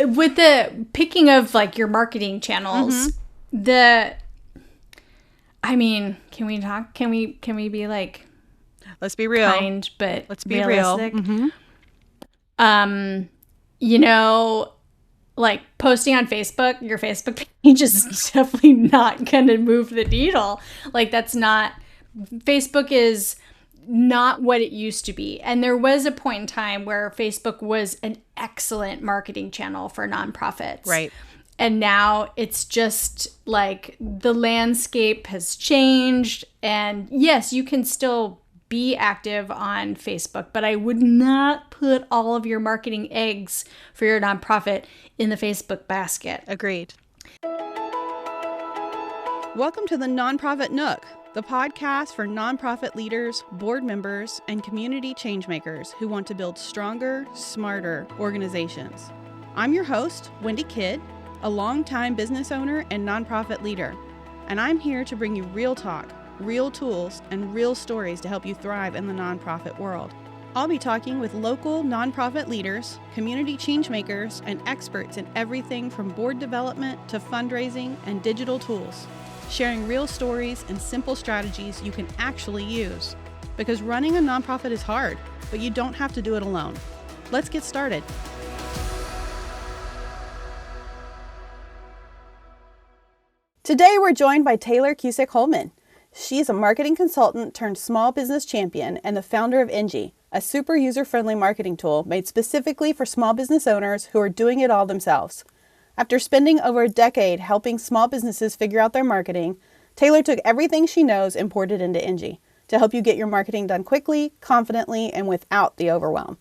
with the picking of like your marketing channels, can we talk? Can we be like, let's be real, kind, but let's be realistic? real. Like posting on Facebook, your Facebook page is definitely not going to move the needle. Like Facebook is not what it used to be. And there was a point in time where Facebook was an excellent marketing channel for nonprofits. Right. And now it's just like the landscape has changed. And yes, you can still be active on Facebook, but I would not put all of your marketing eggs for your nonprofit in the Facebook basket. Agreed. Welcome to the Nonprofit Nook, the podcast for nonprofit leaders, board members, and community changemakers who want to build stronger, smarter organizations. I'm your host, Wendy Kidd, a longtime business owner and nonprofit leader, and I'm here to bring you real talk, real tools, and real stories to help you thrive in the nonprofit world. I'll be talking with local nonprofit leaders, community changemakers, and experts in everything from board development to fundraising and digital tools, sharing real stories and simple strategies you can actually use. Because running a nonprofit is hard, but you don't have to do it alone. Let's get started. Today we're joined by Tayler Cusick Hollman. She's a marketing consultant turned small business champion and the founder of Engie, a super user-friendly marketing tool made specifically for small business owners who are doing it all themselves. After spending over a decade helping small businesses figure out their marketing, Tayler took everything she knows and poured it into Engie to help you get your marketing done quickly, confidently, and without the overwhelm.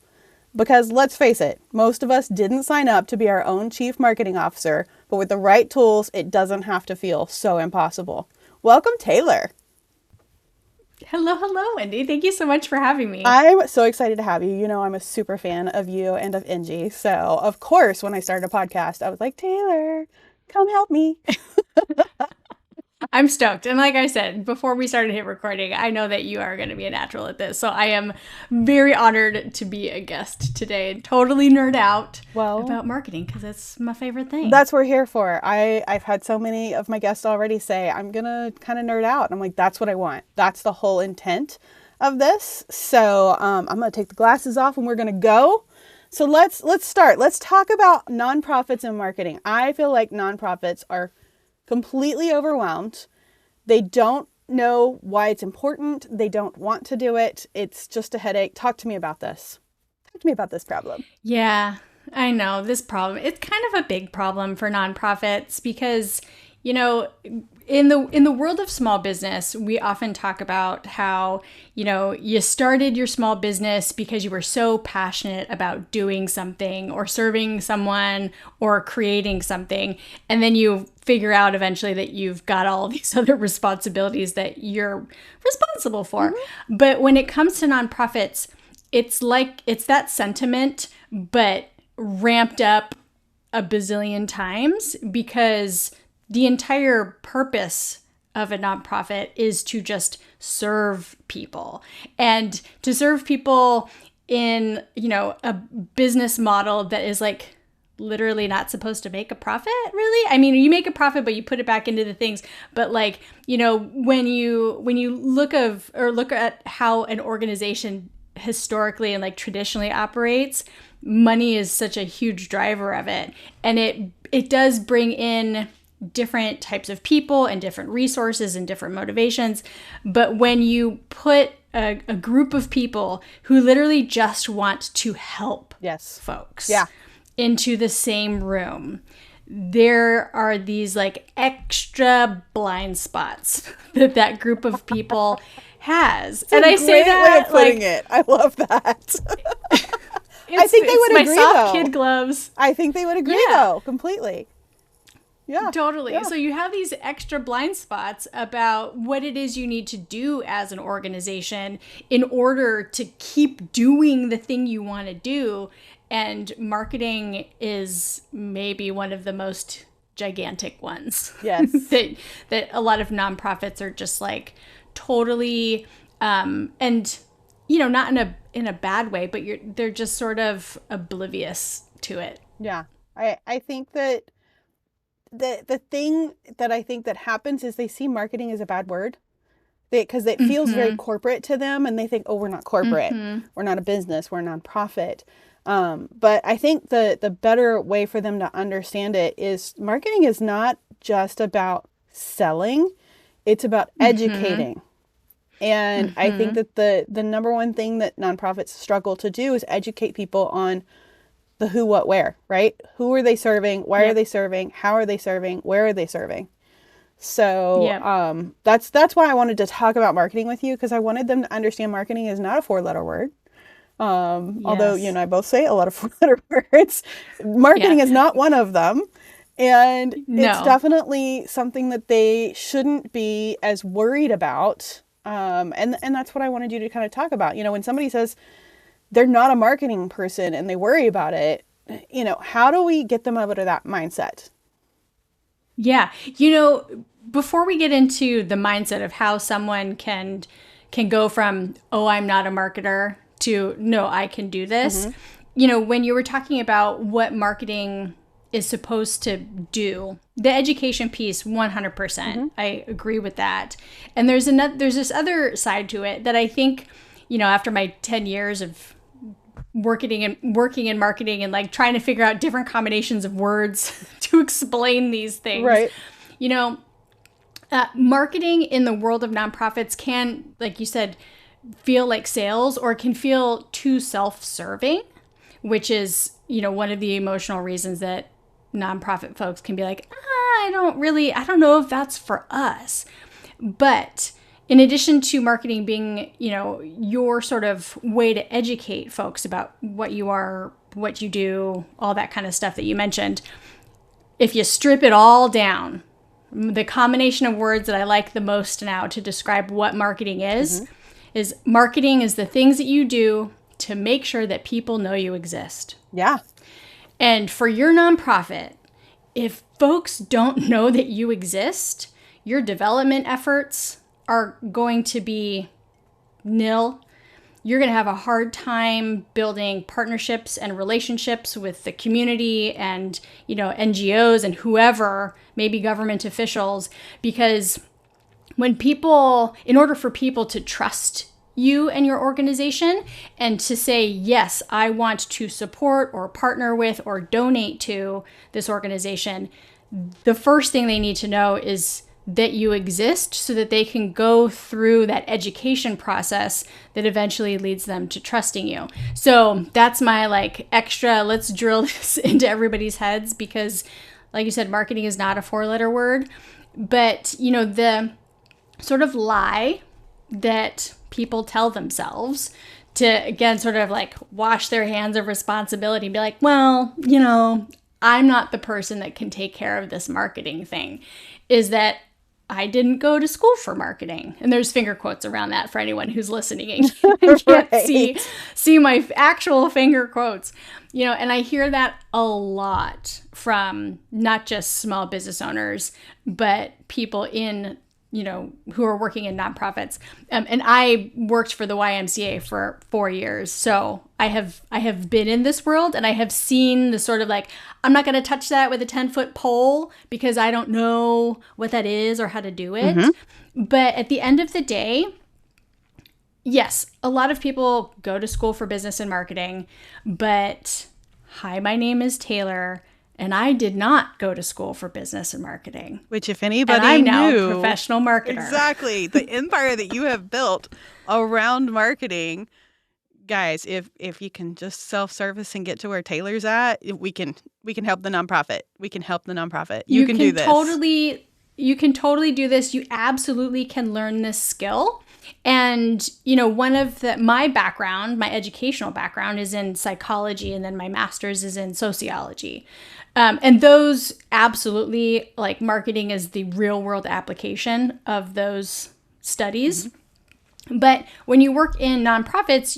Because let's face it, most of us didn't sign up to be our own chief marketing officer, but with the right tools, it doesn't have to feel so impossible. Welcome, Tayler. Hello, Wendy. Thank you so much for having me. I'm so excited to have you. You know, I'm a super fan of you and of Engie. So, of course, when I started a podcast, I was like, Tayler, come help me. I'm stoked. And like I said, before we started hit recording, I know that you are going to be a natural at this. So I am very honored to be a guest today and totally nerd out about marketing because it's my favorite thing. That's what we're here for. I've had so many of my guests already say, I'm going to kind of nerd out. And I'm like, that's what I want. That's the whole intent of this. So I'm going to take the glasses off and we're going to go. So let's start. Let's talk about nonprofits and marketing. I feel like nonprofits are completely overwhelmed. They don't know why it's important. They don't want to do it. It's just a headache. Talk to me about this. Talk to me about this problem. Yeah, I know this problem. It's kind of a big problem for nonprofits because, you know, in the world of small business, we often talk about how, you know, you started your small business because you were so passionate about doing something or serving someone or creating something. And then you figure out eventually that you've got all these other responsibilities that you're responsible for. Mm-hmm. But when it comes to nonprofits, it's that sentiment, but ramped up a bazillion times because the entire purpose of a nonprofit is to just serve people and to serve people in, you know, a business model that is like literally not supposed to make a profit, really. I mean, you make a profit, but you put it back into the things. But like, you know, when you look at how an organization historically and like traditionally operates, money is such a huge driver of it. And it does bring in different types of people and different resources and different motivations. But when you put a group of people who literally just want to help folks into the same room, there are these like extra blind spots that group of people has. It's and I say that way of putting it. I love that. I think they would agree, soft though. Kid gloves. I think they would agree, though, completely. Yeah. Totally. Yeah. So you have these extra blind spots about what it is you need to do as an organization in order to keep doing the thing you want to do. And marketing is maybe one of the most gigantic ones. Yes. that a lot of nonprofits are just like totally, and, you know, not in a bad way, but they're just sort of oblivious to it. Yeah. I think that the thing that I think that happens is they see marketing as a bad word. Because it feels very corporate to them, and they think, oh, we're not corporate. We're not a business. We're a nonprofit. But I think the better way for them to understand it is marketing is not just about selling. It's about educating. And I think that the number one thing that nonprofits struggle to do is educate people on the who, what, where, right? Who are they serving? Why are they serving? How are they serving? Where are they serving? So that's why I wanted to talk about marketing with you, because I wanted them to understand marketing is not a 4-letter word. Although you and I both say a lot of 4-letter words, marketing is not one of them. And it's definitely something that they shouldn't be as worried about. And that's what I wanted you to kind of talk about. You know, when somebody says they're not a marketing person and they worry about it, you know, how do we get them out of that mindset? Yeah. You know, before we get into the mindset of how someone can go from, oh, I'm not a marketer to, no, I can do this. You know, when you were talking about what marketing is supposed to do, the education piece, 100%, I agree with that. And there's this other side to it that I think, you know, after my 10 years of working in marketing and like trying to figure out different combinations of words to explain these things. Right. You know, marketing in the world of nonprofits can, like you said, feel like sales, or can feel too self-serving, which is, you know, one of the emotional reasons that nonprofit folks can be like, I don't know if that's for us. But in addition to marketing being, you know, your sort of way to educate folks about what you are, what you do, all that kind of stuff that you mentioned, if you strip it all down, the combination of words that I like the most now to describe what marketing is marketing is the things that you do to make sure that people know you exist. Yeah. And for your nonprofit, if folks don't know that you exist, your development efforts are going to be nil. You're going to have a hard time building partnerships and relationships with the community and, you know, NGOs and whoever, maybe government officials, because in order for people to trust you and your organization and to say, yes, I want to support or partner with or donate to this organization, the first thing they need to know is that you exist so that they can go through that education process that eventually leads them to trusting you. So that's my like extra, let's drill this into everybody's heads, because like you said, marketing is not a 4-letter word. But, you know, the sort of lie that people tell themselves to, again, sort of like wash their hands of responsibility and be like, well, you know, I'm not the person that can take care of this marketing thing, is that I didn't go to school for marketing. And there's finger quotes around that for anyone who's listening and can't see my actual finger quotes. You know, and I hear that a lot from not just small business owners, but people in, you know, who are working in nonprofits. And I worked for the YMCA for 4 years. So I have been in this world, and I have seen the sort of like, I'm not going to touch that with a 10-foot pole because I don't know what that is or how to do it. But at the end of the day, yes, a lot of people go to school for business and marketing, but hi, my name is Tayler. And I did not go to school for business and marketing. Which, if anybody and I'm now a professional marketer. Exactly. The empire that you have built around marketing, guys, if you can just self-service and get to where Tayler's at, we can help the nonprofit. We can help the nonprofit. You can do this. You can totally do this. You absolutely can learn this skill. And, you know, one of my background, my educational background is in psychology, and then my master's is in sociology. And those absolutely, like, marketing is the real world application of those studies. But when you work in nonprofits,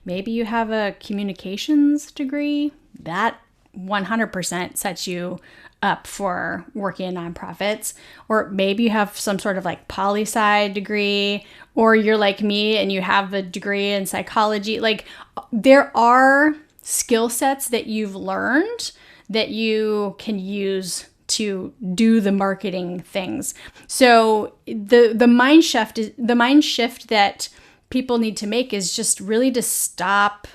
maybe you have a communications degree. That 100% sets you up for working in nonprofits. Or maybe you have some sort of like poli-sci degree, or you're like me and you have a degree in psychology. Like, there are skill sets that you've learned that you can use to do the marketing things. So the mind shift that people need to make is just really to stop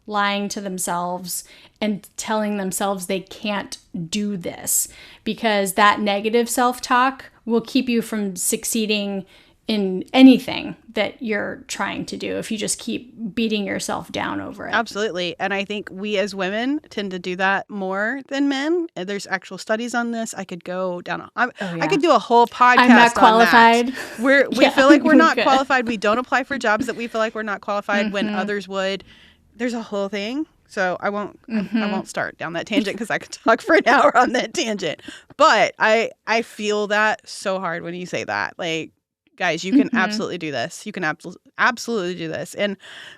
lying to themselves and telling themselves they can't do this, because that negative self-talk will keep you from succeeding in anything that you're trying to do if you just keep beating yourself down over it. Absolutely. And I think we as women tend to do that more than men. There's actual studies on this. I could go down. I could do a whole podcast I'm not qualified. on that. We feel like we're not qualified. We don't apply for jobs that we feel like we're not qualified when others would. There's a whole thing. So I won't start down that tangent because I could talk for an hour on that tangent. But I feel that so hard when you say that. Like, guys, you can absolutely do this. You can absolutely do this. And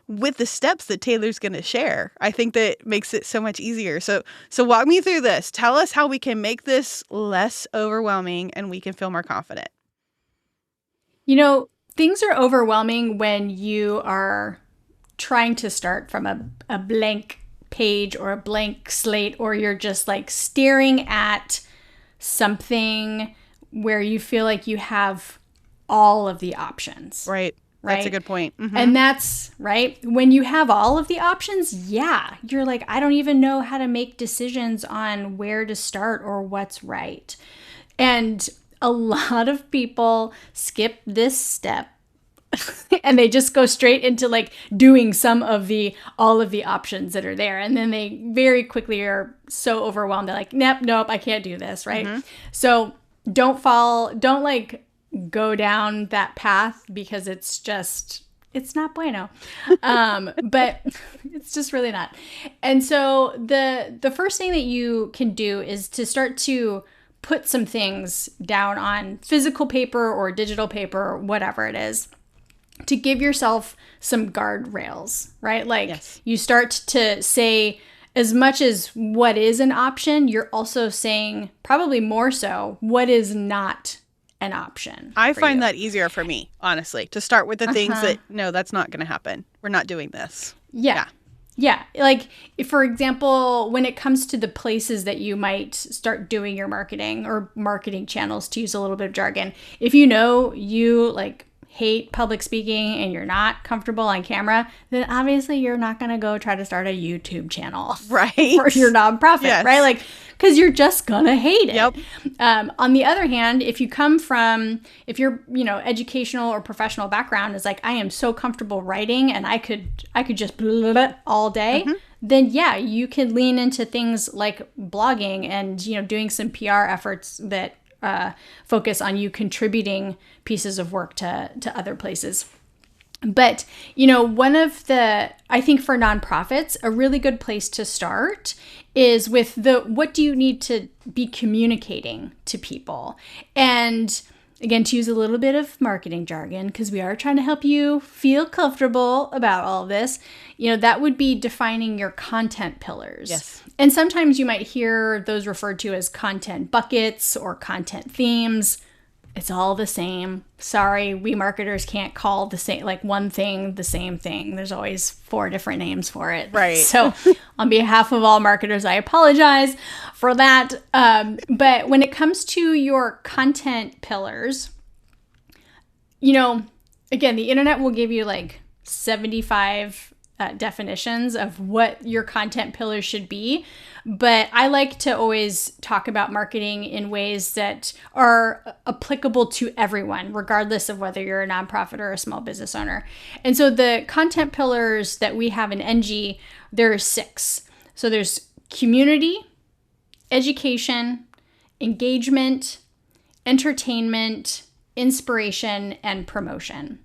with the steps that Tayler's going to share, I think that makes it so much easier. So walk me through this. Tell us how we can make this less overwhelming and we can feel more confident. You know, things are overwhelming when you are trying to start from a blank page or a blank slate, or you're just like staring at something where you feel like you have all of the options. Right. That's a good point. Mm-hmm. And that's right. When you have all of the options, yeah, you're like, I don't even know how to make decisions on where to start or what's right. And a lot of people skip this step and they just go straight into like doing all of the options that are there. And then they very quickly are so overwhelmed. They're like, nope, I can't do this. Right. Mm-hmm. So don't go down that path, because it's not bueno. But it's just really not. And so the first thing that you can do is to start to put some things down on physical paper or digital paper or whatever it is, to give yourself some guardrails, right? Like yes. You start to say, as much as what is an option, you're also saying probably more so what is not an option. I find that easier for me, honestly, to start with the things that, no, that's not going to happen. We're not doing this. Yeah. Like, for example, when it comes to the places that you might start doing your marketing or marketing channels, to use a little bit of jargon, if you know you like hate public speaking and you're not comfortable on camera, then obviously you're not going to go try to start a YouTube channel right for your nonprofit, yes. Right? Like, because you're just going to hate it. Yep. On the other hand, if you're, educational or professional background is like, I am so comfortable writing and I could just blah, blah, blah all day, then yeah, you can lean into things like blogging and, doing some PR efforts that focus on you contributing pieces of work to other places. But, I think for nonprofits, a really good place to start is with what do you need to be communicating to people? And again, to use a little bit of marketing jargon, because we are trying to help you feel comfortable about all of this, that would be defining your content pillars. Yes. And sometimes you might hear those referred to as content buckets or content themes. It's all the same. Sorry, we marketers can't call the same, like one thing, the same thing. There's always 4 different names for it. Right. So on behalf of all marketers, I apologize for that. But when it comes to your content pillars, again, the internet will give you like 75 definitions of what your content pillars should be. But I like to always talk about marketing in ways that are applicable to everyone, regardless of whether you're a nonprofit or a small business owner. And so the content pillars that we have in NG, there are 6. So there's community, education, engagement, entertainment, inspiration, and promotion.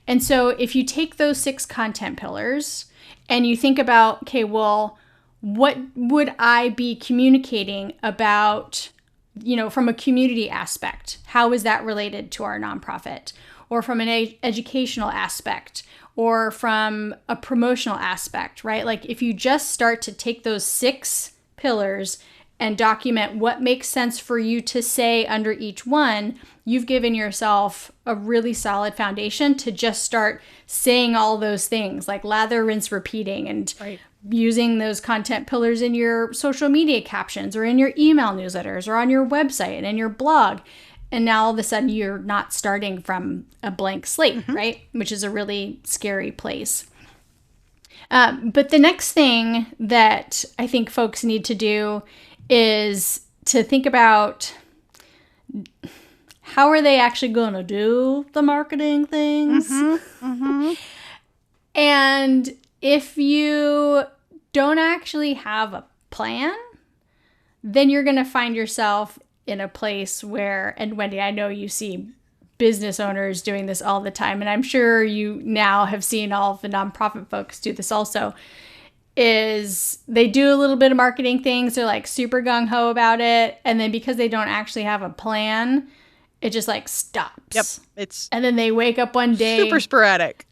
And so if you take those 6 content pillars and you think about, okay, well, what would I be communicating about, from a community aspect? How is that related to our nonprofit? Or from an educational aspect? Or from a promotional aspect, right? Like if you just start to take those 6 pillars and document what makes sense for you to say under each one, you've given yourself a really solid foundation to just start saying all those things like lather, rinse, repeating, and right. using those content pillars in your social media captions or in your email newsletters or on your website and in your blog. And now all of a sudden you're not starting from a blank slate, right? Which is a really scary place. But the next thing that I think folks need to do is to think about how are they actually going to do the marketing things? And if you don't actually have a plan, then you're going to find yourself in a place where, and Wendy, I know you see business owners doing this all the time, and I'm sure you now have seen all of the nonprofit folks do this also, is they do a little bit of marketing things. They're like super gung-ho about it. And then because they don't actually have a plan, it just like stops. Yep. And then they wake up one day. Super sporadic.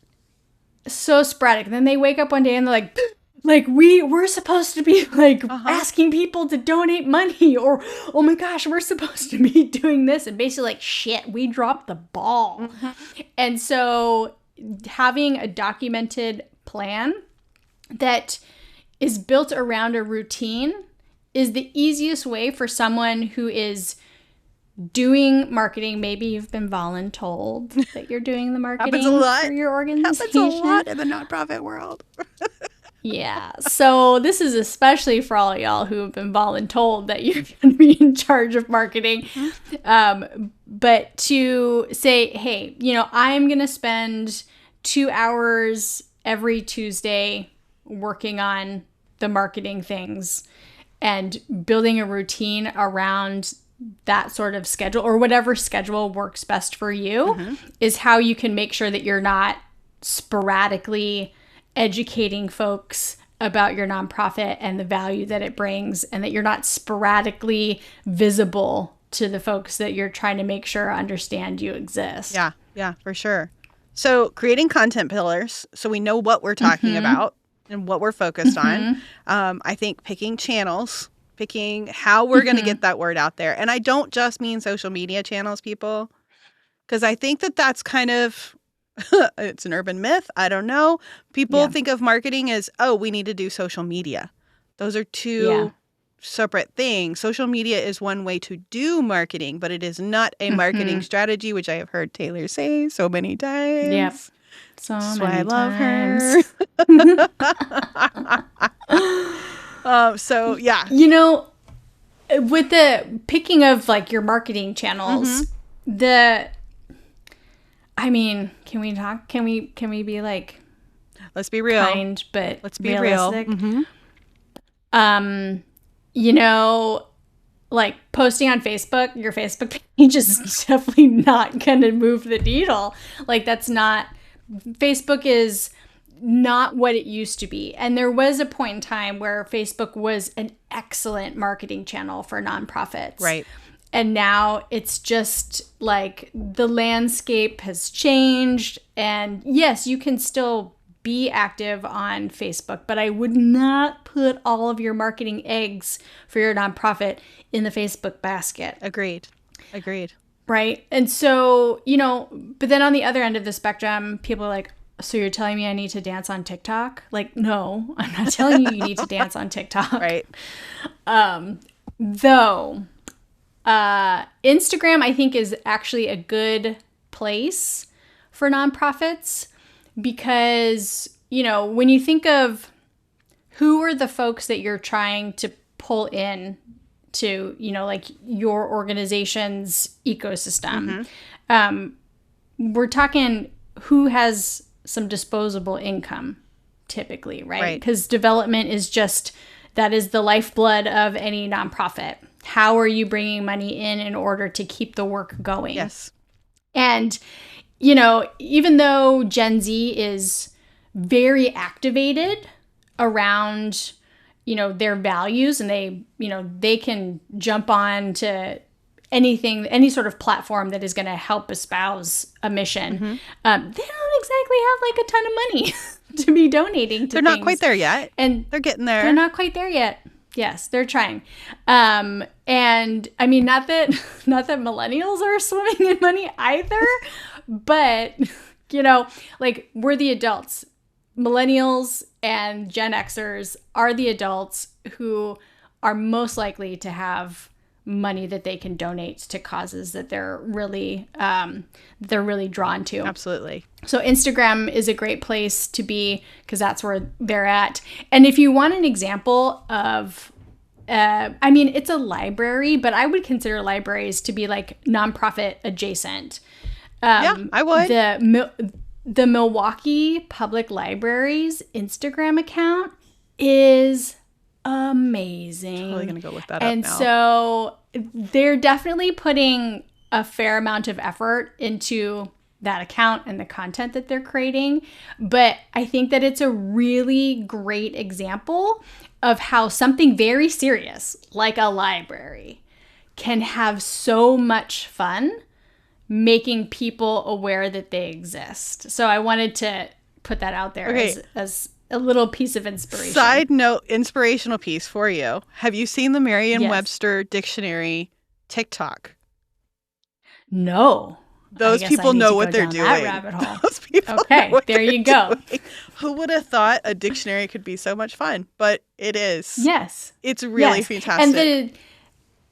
So sporadic. And then they wake up one day and they're like we're supposed to be like asking people to donate money, or, oh my gosh, we're supposed to be doing this. And basically like, shit, we dropped the ball. And so having a documented plan that is built around a routine is the easiest way for someone who is doing marketing. Maybe you've been voluntold that you're doing the marketing for your organization. Happens a lot in the nonprofit world. Yeah. So this is especially for all y'all who have been voluntold that you're going to be in charge of marketing. But to say, hey, I'm going to spend 2 hours every Tuesday working on the marketing things and building a routine around that sort of schedule, or whatever schedule works best for you, is how you can make sure that you're not sporadically educating folks about your nonprofit and the value that it brings, and that you're not sporadically visible to the folks that you're trying to make sure understand you exist. Yeah, for sure. So creating content pillars so we know what we're talking about and what we're focused on. I think picking channels, picking how we're going to get that word out there. And I don't just mean social media channels, people, because I think that that's kind of, it's an urban myth. I don't know. People think of marketing as, oh, we need to do social media. Those are two separate things. Social media is one way to do marketing, but it is not a marketing strategy, which I have heard Tayler say so many times. Yep. That's why I love her. So, yeah. With the picking of like your marketing channels, can we talk? Can we be like, let's be real. Kind, but let's be realistic? real. Like posting on Facebook, your Facebook page is definitely not going to move the needle. Like Facebook is not what it used to be. And there was a point in time where Facebook was an excellent marketing channel for nonprofits. Right. And now it's just like the landscape has changed. And yes, you can still be active on Facebook, but I would not put all of your marketing eggs for your nonprofit in the Facebook basket. Agreed. Right. And so, but then on the other end of the spectrum, people are like, so you're telling me I need to dance on TikTok? Like, no, I'm not telling you need to dance on TikTok. Right. Though, Instagram, I think, is actually a good place for nonprofits because, when you think of who are the folks that you're trying to pull in to, like your organization's ecosystem, we're talking who has some disposable income typically, right? Because development is that is the lifeblood of any nonprofit. How are you bringing money in order to keep the work going? Yes. And, even though Gen Z is very activated around, their values, and they can jump on to anything, any sort of platform that is going to help espouse a mission. They don't exactly have like a ton of money to be donating to They're not quite there yet. And they're getting there. They're not quite there yet. Yes, they're trying. And I mean, not that millennials are swimming in money either, but like we're the adults. millennials and Gen Xers are the adults who are most likely to have money that they can donate to causes that they're really drawn to. Absolutely. So Instagram is a great place to be because that's where they're at. And if you want an example of, I mean, it's a library, but I would consider libraries to be like nonprofit adjacent. Yeah, I would. The Milwaukee Public Library's Instagram account is amazing. Totally gonna go look that up and now. So they're definitely putting a fair amount of effort into that account and the content that they're creating. But I think that it's a really great example of how something very serious, like a library, can have so much fun making people aware that they exist. So I wanted to put that out there as a little piece of inspiration. Side note, inspirational piece for you. Have you seen the Merriam-Webster Dictionary TikTok? No. Those people know what they're doing. That rabbit hole. Those people okay, know what there you go. Doing. Who would have thought a dictionary could be so much fun? But it is. Yes. It's really fantastic. And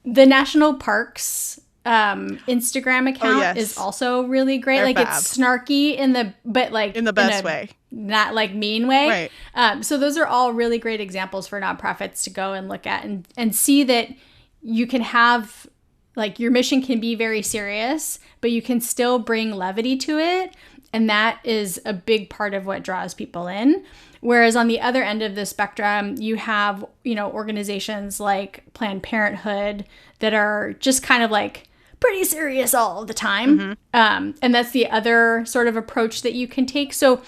the National Parks Instagram account is also really great. They're like fab. It's snarky in the best way, not like mean way. Right. So those are all really great examples for nonprofits to go and look at and see that you can have, like, your mission can be very serious, but you can still bring levity to it. And that is a big part of what draws people in. Whereas on the other end of the spectrum, you have, organizations like Planned Parenthood that are just kind of like pretty serious all the time. Mm-hmm. And that's the other sort of approach that you can take. So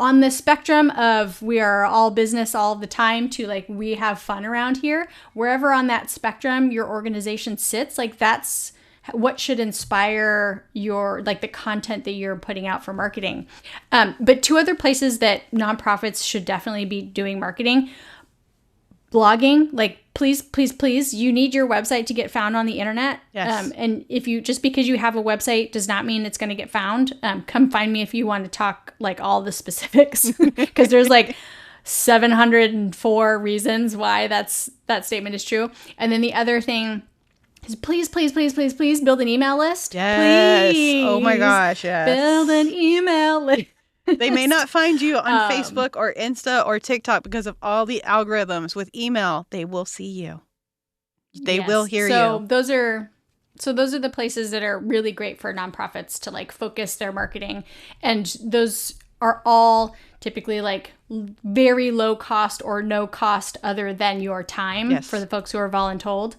on the spectrum of we are all business all the time to like we have fun around here, wherever on that spectrum your organization sits, like that's what should inspire your, like, the content that you're putting out for marketing. But two other places that nonprofits should definitely be doing marketing: blogging. Like, please, you need your website to get found on the internet. Yes. And if you, just because you have a website does not mean it's going to get found. Come find me if you want to talk like all the specifics, because there's like 704 reasons why that statement is true. And then the other thing is please build an email list. Yes. Please. Oh my gosh, yes. Build an email list. They may not find you on Facebook or Insta or TikTok because of all the algorithms. With email, they will see you. They will hear you. So those are the places that are really great for nonprofits to like focus their marketing. And those are all typically like very low cost or no cost other than your time for the folks who are voluntold.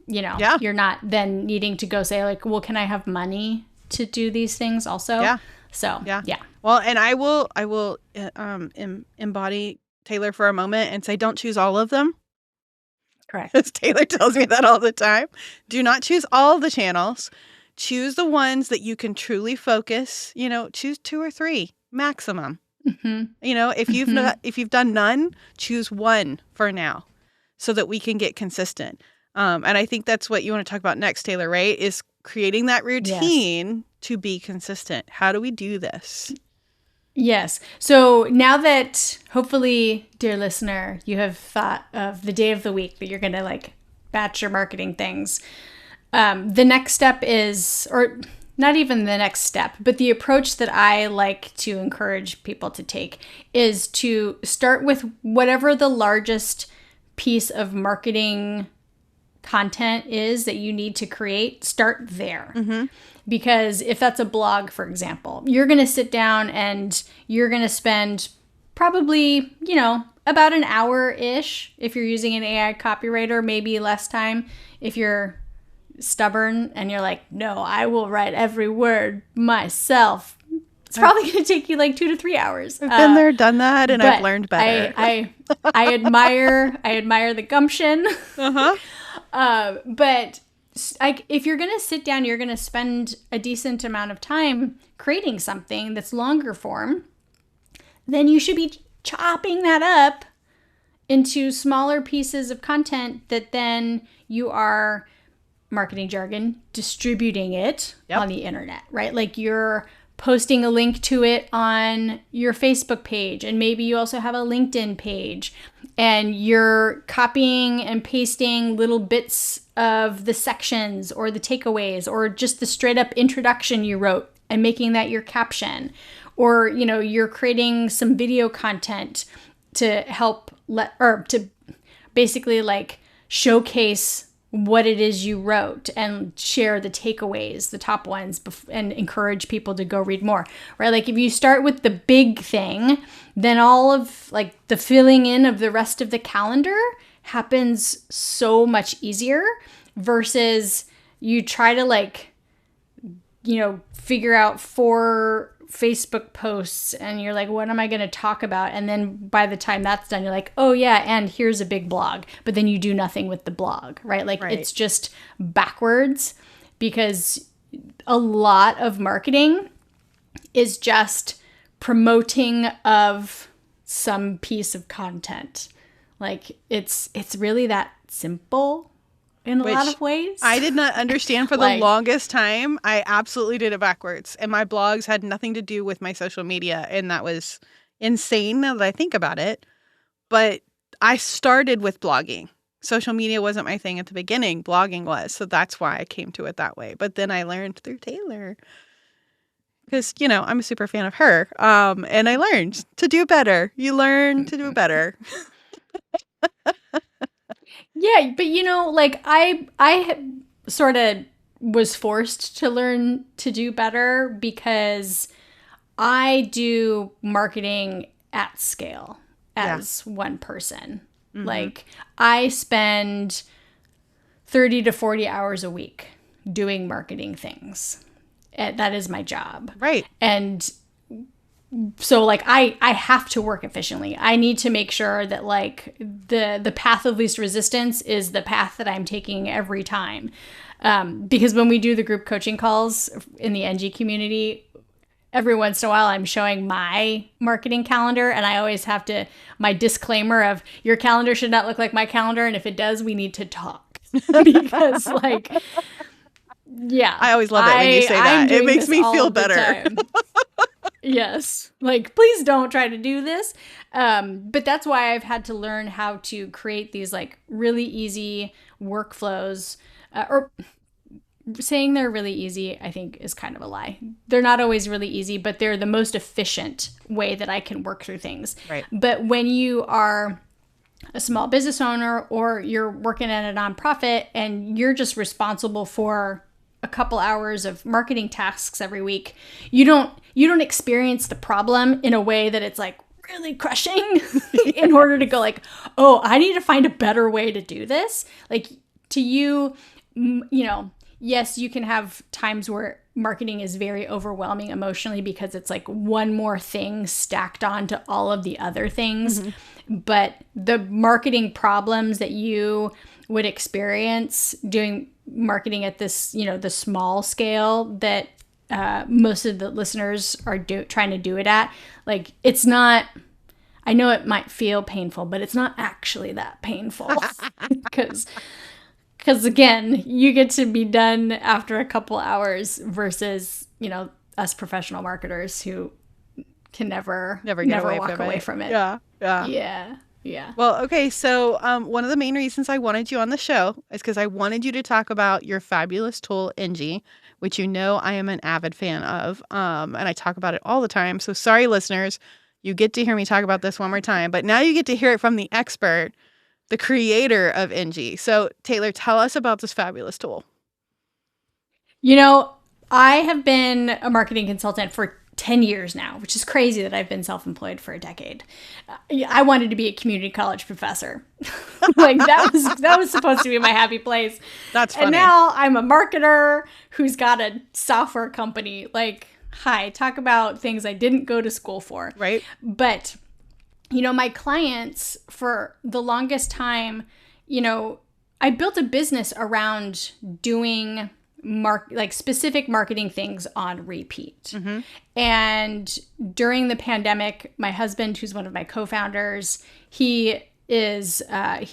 You're not then needing to go say like, well, can I have money to do these things also? Yeah. So, yeah. Well, and I will embody Tayler for a moment and say, don't choose all of them. Correct. Because Tayler tells me that all the time. Do not choose all the channels. Choose the ones that you can truly focus. Choose 2 or 3 maximum. Mm-hmm. If you've done none, choose one for now, so that we can get consistent. And I think that's what you want to talk about next, Tayler, right? Is creating that routine to be consistent. How do we do this? Yes. So now that hopefully, dear listener, you have thought of the day of the week that you're going to like batch your marketing things, the next step is, or not even the next step, but the approach that I like to encourage people to take is to start with whatever the largest piece of marketing content is that you need to create. Start there. Mm-hmm. Because if that's a blog, for example, you're going to sit down and you're going to spend probably, about an hour-ish if you're using an AI copywriter, maybe less time if you're stubborn and you're like, no, I will write every word myself. It's probably going to take you like 2 to 3 hours. I've been there, done that, and I've learned better. I admire the gumption. Uh-huh. But if you're going to sit down, you're going to spend a decent amount of time creating something that's longer form, then you should be chopping that up into smaller pieces of content that then you are, marketing jargon, distributing it on the internet, right? Like you're posting a link to it on your Facebook page, and maybe you also have a LinkedIn page, and you're copying and pasting little bits of the sections or the takeaways or just the straight up introduction you wrote and making that your caption. Or, you're creating some video content to help to basically like showcase what it is you wrote and share the takeaways, the top ones, and encourage people to go read more, right? Like if you start with the big thing, then all of like the filling in of the rest of the calendar happens so much easier versus you try to like, figure out 4 Facebook posts and you're like, what am I going to talk about? And then by the time that's done, you're like, oh yeah, and here's a big blog. But then you do nothing with the blog, right? Like It's just backwards, because a lot of marketing is just promoting of some piece of content. Like it's really that simple in a lot of ways. I did not understand for the longest time. I absolutely did it backwards. And my blogs had nothing to do with my social media. And that was insane now that I think about it. But I started with blogging. Social media wasn't my thing at the beginning. Blogging was. So that's why I came to it that way. But then I learned through Tayler. Because, I'm a super fan of her. And I learned to do better. You learn to do better. Yeah, but I sort of was forced to learn to do better because I do marketing at scale as one person. Mm-hmm. Like I spend 30 to 40 hours a week doing marketing things. That is my job. Right. And so like I have to work efficiently. I need to make sure that like the path of least resistance is the path that I'm taking every time. Because when we do the group coaching calls in the NG community, every once in a while I'm showing my marketing calendar, and I always have my disclaimer of your calendar should not look like my calendar, and if it does, we need to talk. Because like, yeah. I always love it when you say that. It makes me feel better. Yes. Like, please don't try to do this. But that's why I've had to learn how to create these like really easy workflows, or saying they're really easy, I think is kind of a lie. They're not always really easy, but they're the most efficient way that I can work through things. Right. But when you are a small business owner or you're working at a nonprofit and you're just responsible for a couple hours of marketing tasks every week, you don't experience the problem in a way that it's like really crushing in order to go like, oh, I need to find a better way to do this. Like to you, yes, you can have times where marketing is very overwhelming emotionally because it's like one more thing stacked on to all of the other things. Mm-hmm. But the marketing problems that you would experience doing marketing at this, the small scale that most of the listeners are trying to do it at, like it's not, I know it might feel painful, but it's not actually that painful because again, you get to be done after a couple hours versus, us professional marketers who can never walk away from it. Yeah. Well, okay. So one of the main reasons I wanted you on the show is because I wanted you to talk about your fabulous tool, NG, which I am an avid fan of. And I talk about it all the time. So sorry, listeners, you get to hear me talk about this one more time. But now you get to hear it from the expert, the creator of NG. So Tayler, tell us about this fabulous tool. I have been a marketing consultant for 10 years now, which is crazy that I've been self-employed for a decade. I wanted to be a community college professor. Like that was supposed to be my happy place. That's funny. And now I'm a marketer who's got a software company. Like, hi, talk about things I didn't go to school for. Right. But, my clients for the longest time, I built a business around doing specific marketing things on repeat. Mm-hmm. And during the pandemic, my husband, who's one of my co-founders, he's a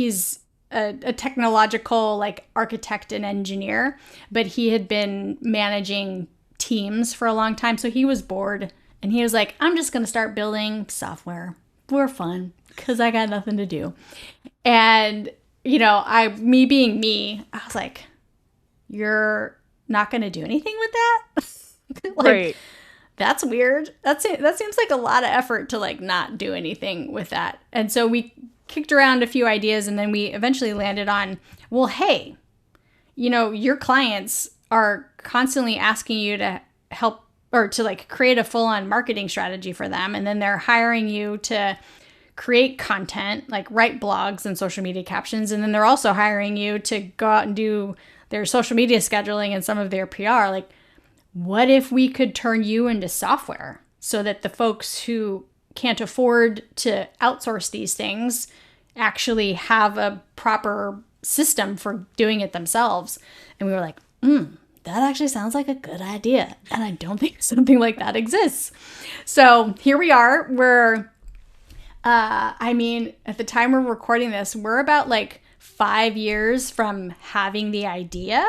technological architect and engineer, but he had been managing teams for a long time. So he was bored and he was like, I'm just going to start building software for fun because I got nothing to do. And, me being me, I was like, you're not going to do anything with that? Right. That's weird. That seems like a lot of effort to like not do anything with that. And so we kicked around a few ideas and then we eventually landed on, well, hey, your clients are constantly asking you to help or to like create a full-on marketing strategy for them. And then they're hiring you to create content, like write blogs and social media captions. And then they're also hiring you to go out and do their social media scheduling and some of their PR. Like, what if we could turn you into software so that the folks who can't afford to outsource these things actually have a proper system for doing it themselves? And we were like, that actually sounds like a good idea. And I don't think something like that exists. So here we are. We're, at the time we're recording this, we're about like 5 years from having the idea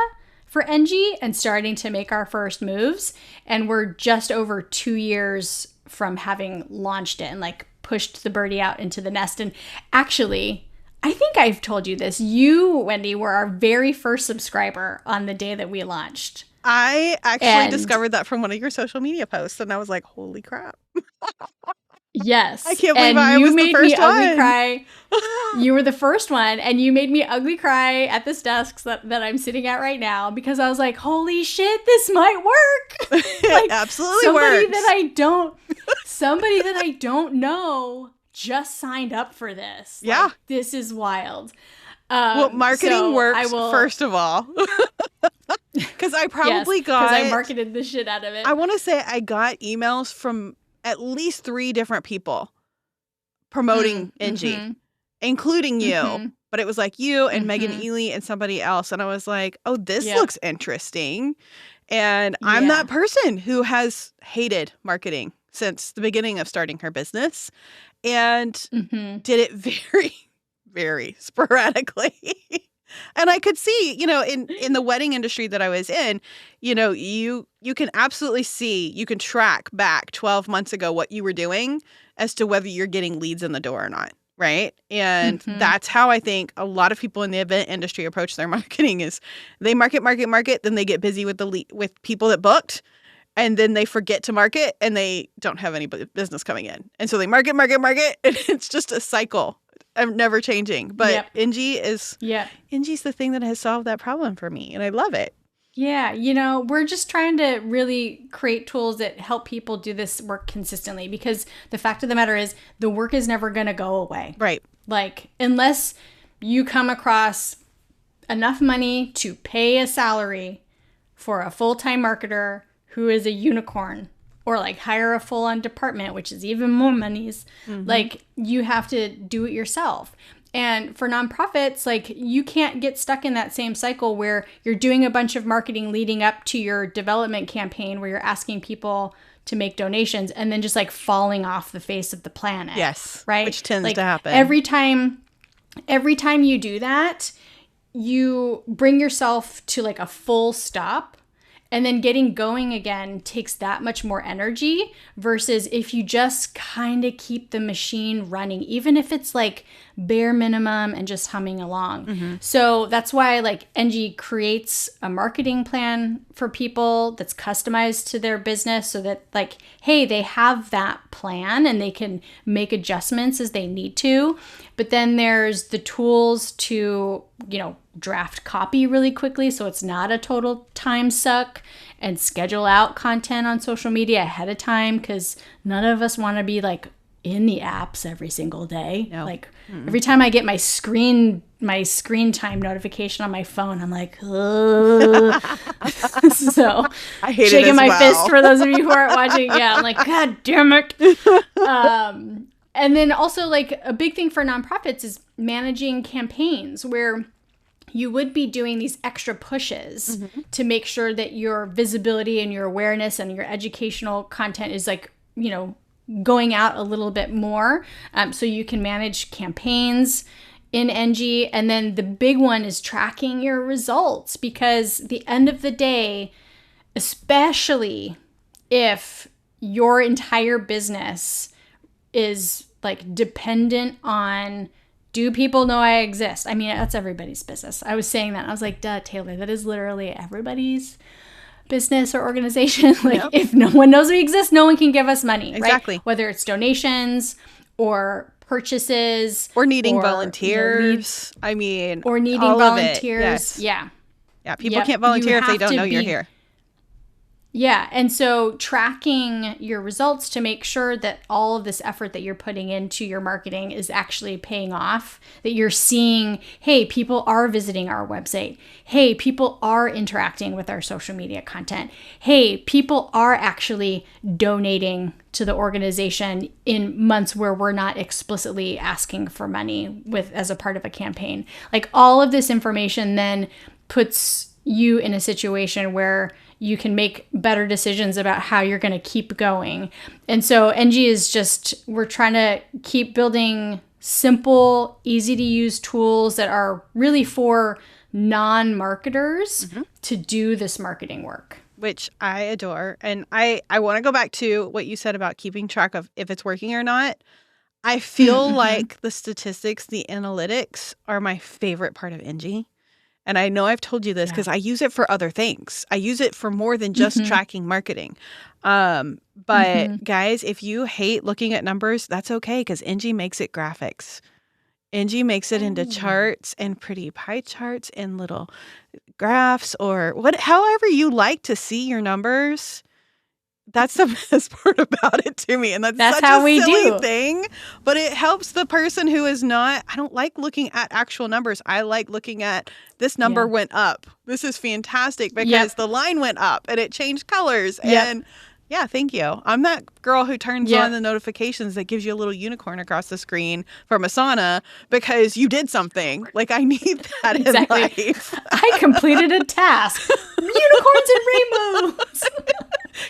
for NG and starting to make our first moves. And we're just over 2 years from having launched it and like pushed the birdie out into the nest. And actually, I think I've told you this. You, Wendy, were our very first subscriber on the day that we launched. I actually discovered that from one of your social media posts, and I was like, holy crap. Yes. I can't believe I was the first one. Ugly cry. You were the first one, and you made me ugly cry at this desk that I'm sitting at right now because I was like, holy shit, this might work. Like, it absolutely somebody works. Somebody that I don't know just signed up for this. Yeah. Like, this is wild. Well, marketing works, first of all. Because I probably because I marketed the shit out of it. I want to say I got emails from at least 3 different people promoting NG, including you. But it was like you and Megan Ely and somebody else. And I was like, oh, this looks interesting. And I'm that person who has hated marketing since the beginning of starting her business and did it very, very sporadically. And I could see, in the wedding industry that I was in, you can absolutely see, you can track back 12 months ago what you were doing as to whether you're getting leads in the door or not. Right. And that's how I think a lot of people in the event industry approach their marketing is they market, then they get busy with with people that booked. And then they forget to market and they don't have any business coming in. And so they market. And it's just a cycle. I'm never changing. But NG's the thing that has solved that problem for me. And I love it. Yeah. We're just trying to really create tools that help people do this work consistently because the fact of the matter is the work is never going to go away. Right. Like, unless you come across enough money to pay a salary for a full-time marketer who is a unicorn, or like hire a full-on department, which is even more monies. Like, you have to do it yourself. And for nonprofits, like, you can't get stuck in that same cycle where you're doing a bunch of marketing leading up to your development campaign where you're asking people to make donations and then just like falling off the face of the planet. Yes. Right? Which tends like, to happen. Every time you do that, you bring yourself to like a full stop. And then getting going again takes that much more energy versus if you just kind of keep the machine running, even if it's like bare minimum and just humming along. So that's why like NG creates a marketing plan for people that's customized to their business so that like, hey, they have that plan and they can make adjustments as they need to. But then there's the tools to, draft copy really quickly so it's not a total time suck, and schedule out content on social media ahead of time because none of us want to be like in the apps every single day. No. Like every time I get my screen time notification on my phone, I'm like, ugh. So I hate shaking it as my well. fist for those of you who aren't watching. Yeah, I'm like, God damn it. And then also like a big thing for nonprofits is managing campaigns where you would be doing these extra pushes to make sure that your visibility and your awareness and your educational content is like, going out a little bit more. So you can manage campaigns in NG. And then the big one is tracking your results because at the end of the day, especially if your entire business is like dependent on, do people know I exist? I mean, that's everybody's business. I was saying that. I was like, duh, Tayler, that is literally everybody's business or organization. Like, if no one knows we exist, no one can give us money. Exactly. Right? Whether it's donations or purchases. Or needing volunteers. Or needing all volunteers. Of it. Yes. Yeah. Yeah. People can't volunteer if they don't know you're here. Yeah. And so tracking your results to make sure that all of this effort that you're putting into your marketing is actually paying off, that you're seeing, hey, people are visiting our website. Hey, people are interacting with our social media content. Hey, people are actually donating to the organization in months where we're not explicitly asking for money as a part of a campaign. Like, all of this information then puts you in a situation where you can make better decisions about how you're going to keep going. And so NG is just, we're trying to keep building simple, easy to use tools that are really for non-marketers to do this marketing work. Which I adore. And I want to go back to what you said about keeping track of if it's working or not. I feel like the statistics, the analytics are my favorite part of NG. And I know I've told you this because I use it for other things. I use it for more than just tracking marketing. But guys, if you hate looking at numbers, that's okay, because NG makes it graphics. NG makes it into charts and pretty pie charts and little graphs, or however you like to see your numbers. That's the best part about it to me. And that's such how a we silly do thing. But it helps the person who is not, I don't like looking at actual numbers. I like looking at, this number went up. This is fantastic because the line went up and it changed colors. And yeah, thank you. I'm that girl who turns on the notifications that gives you a little unicorn across the screen from Asana because you did something. Like, I need that in life. I completed a task. Unicorns and rainbows.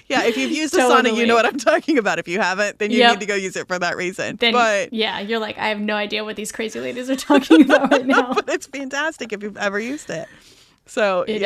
Yeah, if you've used Asana, you know what I'm talking about. If you haven't, then you need to go use it for that reason. But yeah, you're like, I have no idea what these crazy ladies are talking about right now. But it's fantastic if you've ever used it. So it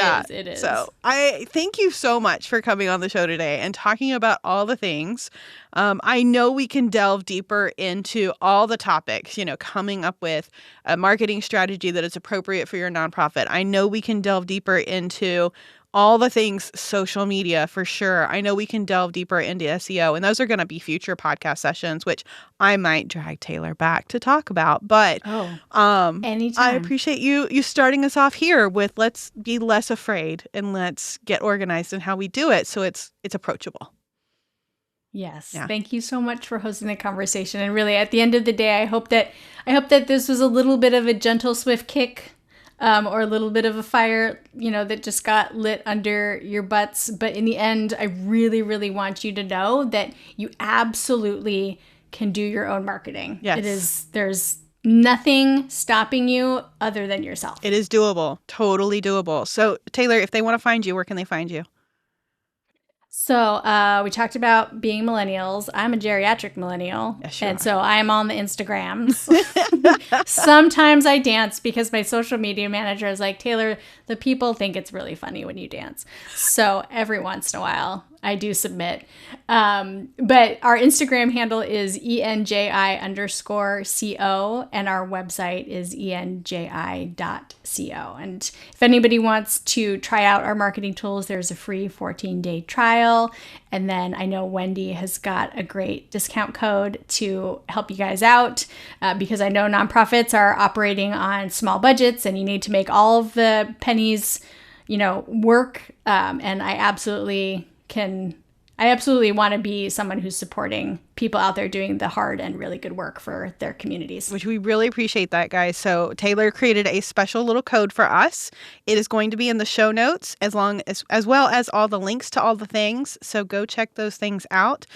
is. So I thank you so much for coming on the show today and talking about all the things. I know we can delve deeper into all the topics, coming up with a marketing strategy that is appropriate for your nonprofit. I know we can delve deeper into all the things social media for sure. I know we can delve deeper into SEO, and those are going to be future podcast sessions, which I might drag Tayler back to talk about. But anytime. I appreciate you starting us off here with let's be less afraid and let's get organized in how we do it so it's approachable. Yes. Yeah. Thank you so much for hosting the conversation. And really, at the end of the day, I hope that this was a little bit of a gentle, swift kick. Or a little bit of a fire, that just got lit under your butts. But in the end, I really, really want you to know that you absolutely can do your own marketing. Yes. There's nothing stopping you other than yourself. It is doable. Totally doable. So, Tayler, if they want to find you, where can they find you? So we talked about being millennials. I'm a geriatric millennial. Yes, you and are. So I'm on the Instagrams. Sometimes I dance because my social media manager is like, Tayler, the people think it's really funny when you dance. So every once in a while, I do submit. But our Instagram handle is ENJI_CO, and our website is ENJI.co. And if anybody wants to try out our marketing tools, there's a free 14-day trial. And then I know Wendy has got a great discount code to help you guys out because I know nonprofits are operating on small budgets and you need to make all of the pennies, work. And I absolutely want to be someone who's supporting people out there doing the hard and really good work for their communities. Which we really appreciate that, guys. So Tayler created a special little code for us. It is going to be in the show notes as well as all the links to all the things. So go check those things out.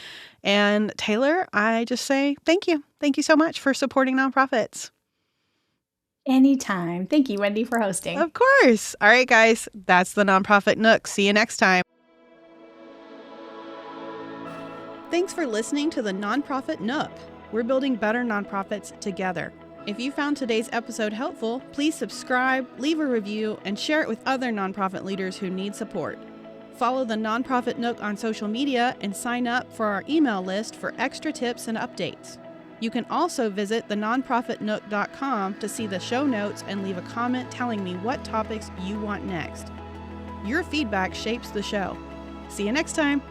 And Tayler, I just say thank you. Thank you so much for supporting nonprofits. Anytime. Thank you, Wendy, for hosting. Of course. All right, guys. That's the Nonprofit Nook. See you next time. Thanks for listening to the Nonprofit Nook. We're building better nonprofits together. If you found today's episode helpful, please subscribe, leave a review, and share it with other nonprofit leaders who need support. Follow the Nonprofit Nook on social media and sign up for our email list for extra tips and updates. You can also visit thenonprofitnook.com to see the show notes and leave a comment telling me what topics you want next. Your feedback shapes the show. See you next time.